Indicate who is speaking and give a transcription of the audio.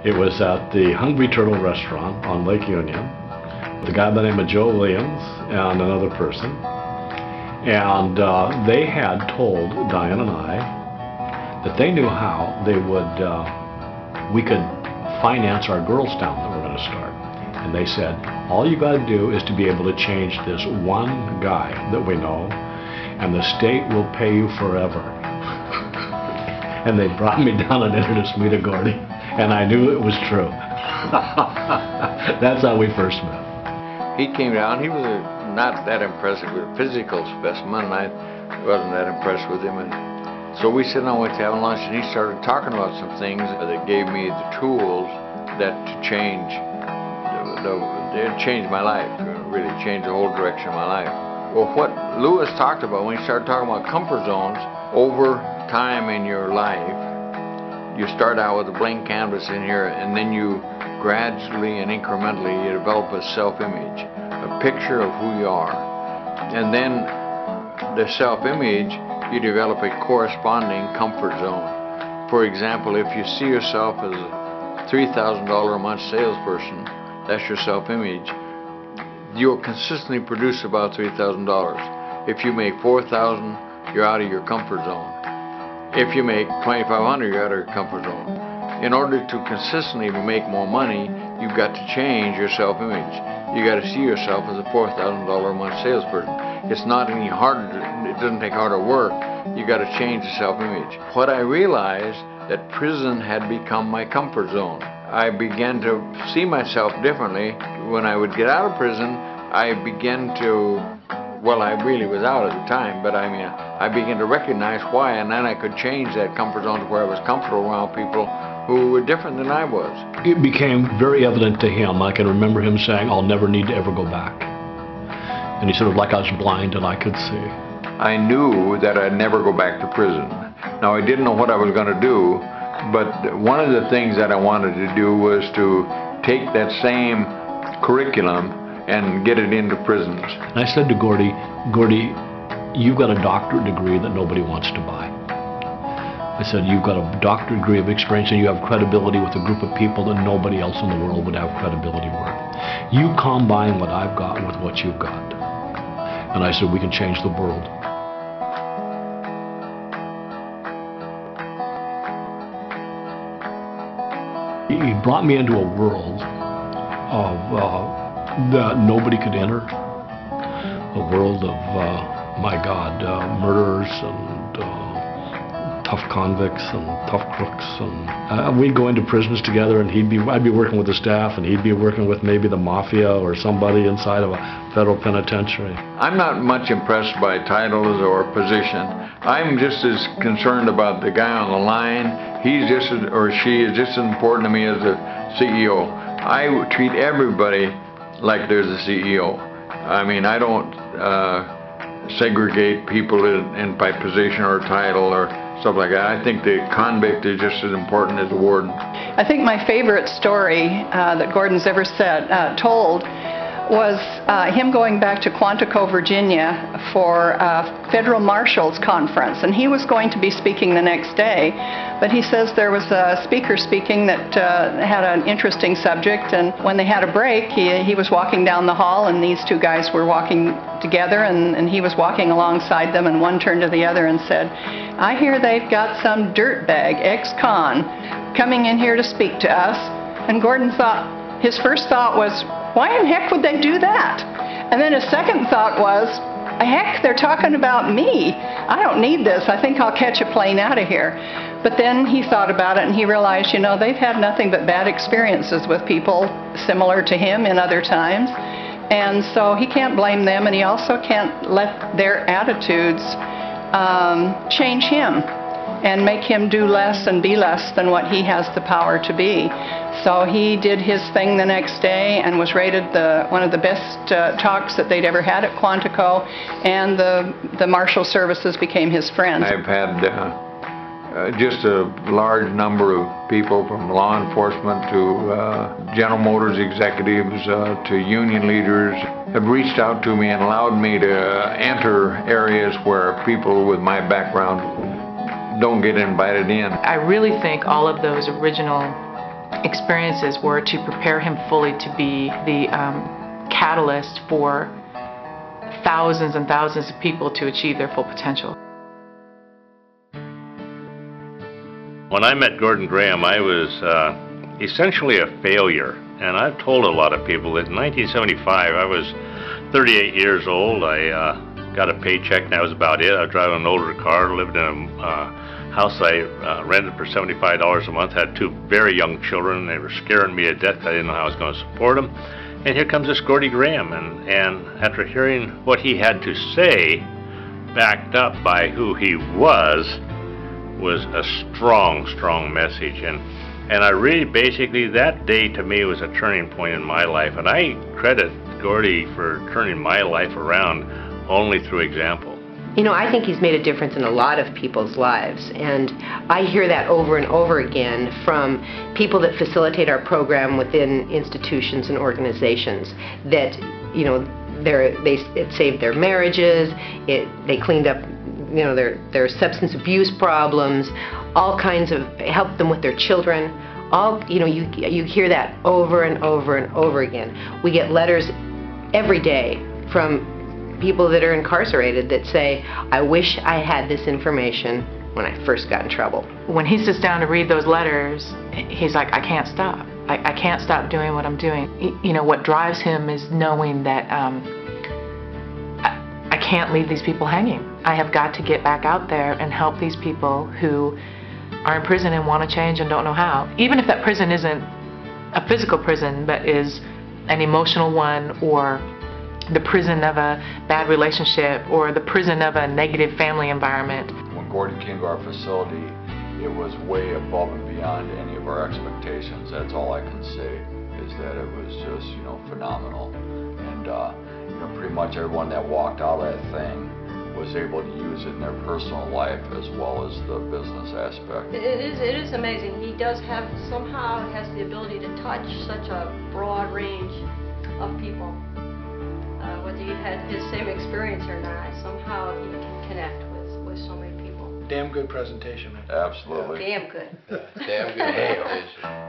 Speaker 1: It was at the Hungry Turtle restaurant on Lake Union. The guy by the name of Joe Williams and another person. And they had told Diane and I that they knew how we could finance our girls' town that we're going to start. And they said, all you got to do is to be able to change this one guy that we know, and the state will pay you forever. And they brought me down and introduced me to Gordy, and I knew it was true. That's how we first met.
Speaker 2: He came down. He was not that impressive with a physical specimen. I wasn't that impressed with him. And so we sat down, went to have lunch, and he started talking about some things that gave me the tools that to change. It changed my life. Really changed the whole direction of my life. Well, what Lewis talked about when he started talking about comfort zones, over time in your life, you start out with a blank canvas in here, and then you gradually and incrementally you develop a self-image, a picture of who you are. And then the self-image, you develop a corresponding comfort zone. For example, if you see yourself as a $3,000 a month salesperson, that's your self-image, you'll consistently produce about $3,000. If you make $4,000, you're out of your comfort zone. If you make $2,500, you're out of your comfort zone. In order to consistently make more money, you've got to change your self-image. You got to see yourself as a $4,000 a month salesperson. It's not any harder, it doesn't take harder work. You got to change the self-image. What I realized, that prison had become my comfort zone. I began to see myself differently. When I would get out of prison, I began to, well, I really was out at the time, but I began to recognize why, and then I could change that comfort zone to where I was comfortable around people who were different than I was.
Speaker 1: It became very evident to him. I can remember him saying, I'll never need to ever go back. And he sort of like I was blind and I could see.
Speaker 2: I knew that I'd never go back to prison. Now, I didn't know what I was going to do, but one of the things that I wanted to do was to take that same curriculum and get it into prisons.
Speaker 1: And I said to Gordy, you've got a doctorate degree that nobody wants to buy. I said, you've got a doctorate degree of experience and you have credibility with a group of people that nobody else in the world would have credibility with. You combine what I've got with what you've got. And I said, we can change the world. He brought me into a world of that nobody could enter. A world of, my God, murderers and tough convicts and tough crooks, and we'd go into prisons together, and I'd be working with the staff, and he'd be working with maybe the mafia or somebody inside of a federal penitentiary. I'm not much impressed by titles or position. I'm just as concerned about the guy on the line. He's just as, or she is just as important to me as the CEO. I treat everybody like there's a CEO. I mean, I don't segregate people by position or title or stuff like that. I think the convict is just as important as the warden.
Speaker 3: I think my favorite story that Gordon's ever told was him going back to Quantico, Virginia for a federal marshal's conference, and he was going to be speaking the next day, but he says there was a speaker speaking that had an interesting subject, and when they had a break, he was walking down the hall, and these two guys were walking together, and he was walking alongside them, and one turned to the other and said, I hear they've got some dirtbag, ex-con, coming in here to speak to us. And Gordon thought, his first thought was, why in heck would they do that? And then his second thought was, heck, they're talking about me. I don't need this. I think I'll catch a plane out of here. But then he thought about it and he realized, you know, they've had nothing but bad experiences with people similar to him in other times. And so he can't blame them, and he also can't let their attitudes change him and make him do less and be less than what he has the power to be. So he did his thing the next day and was rated one of the best talks that they'd ever had at Quantico, and the Marshal Services became his friends.
Speaker 2: I've had just a large number of people from law enforcement to General Motors executives to union leaders have reached out to me and allowed me to enter areas where people with my background don't get invited in.
Speaker 4: I really think all of those original experiences were to prepare him fully to be the catalyst for thousands and thousands of people to achieve their full potential.
Speaker 5: When I met Gordon Graham, I was essentially a failure. And I've told a lot of people that in 1975, I was 38 years old. I got a paycheck, and that was about it. I was driving an older car, lived in a house I rented for $75 a month, had 2 very young children. They were scaring me to death. I didn't know how I was going to support them. And here comes this Gordy Graham, and after hearing what he had to say, backed up by who he was a strong, strong message. And I really, basically, that day to me was a turning point in my life. And I credit Gordy for turning my life around only through example.
Speaker 6: You know, I think he's made a difference in a lot of people's lives, and I hear that over and over again from people that facilitate our program within institutions and organizations, that, you know, it saved their marriages, they cleaned up, you know, their substance abuse problems, all kinds of, helped them with their children. All, you know, you hear that over and over and over again. We get letters every day from people that are incarcerated that say, I wish I had this information when I first got in trouble.
Speaker 4: When he sits down to read those letters, he's like, I can't stop. I can't stop doing what I'm doing. You know, what drives him is knowing that I can't leave these people hanging. I have got to get back out there and help these people who are in prison and want to change and don't know how. Even if that prison isn't a physical prison, but is an emotional one, or the prison of a bad relationship, or the prison of a negative family environment.
Speaker 7: When Gordy came to our facility, it was way above and beyond any of our expectations. That's all I can say, is that it was just, you know, phenomenal. And you know, pretty much everyone that walked out of that thing was able to use it in their personal life as well as the business aspect.
Speaker 8: It is amazing. He does have, somehow has the ability to touch such a broad range of people. Whether you've had his same experience or not, somehow he can connect with so many people.
Speaker 9: Damn good presentation.
Speaker 7: Absolutely.
Speaker 8: Damn good.
Speaker 9: Damn good presentation.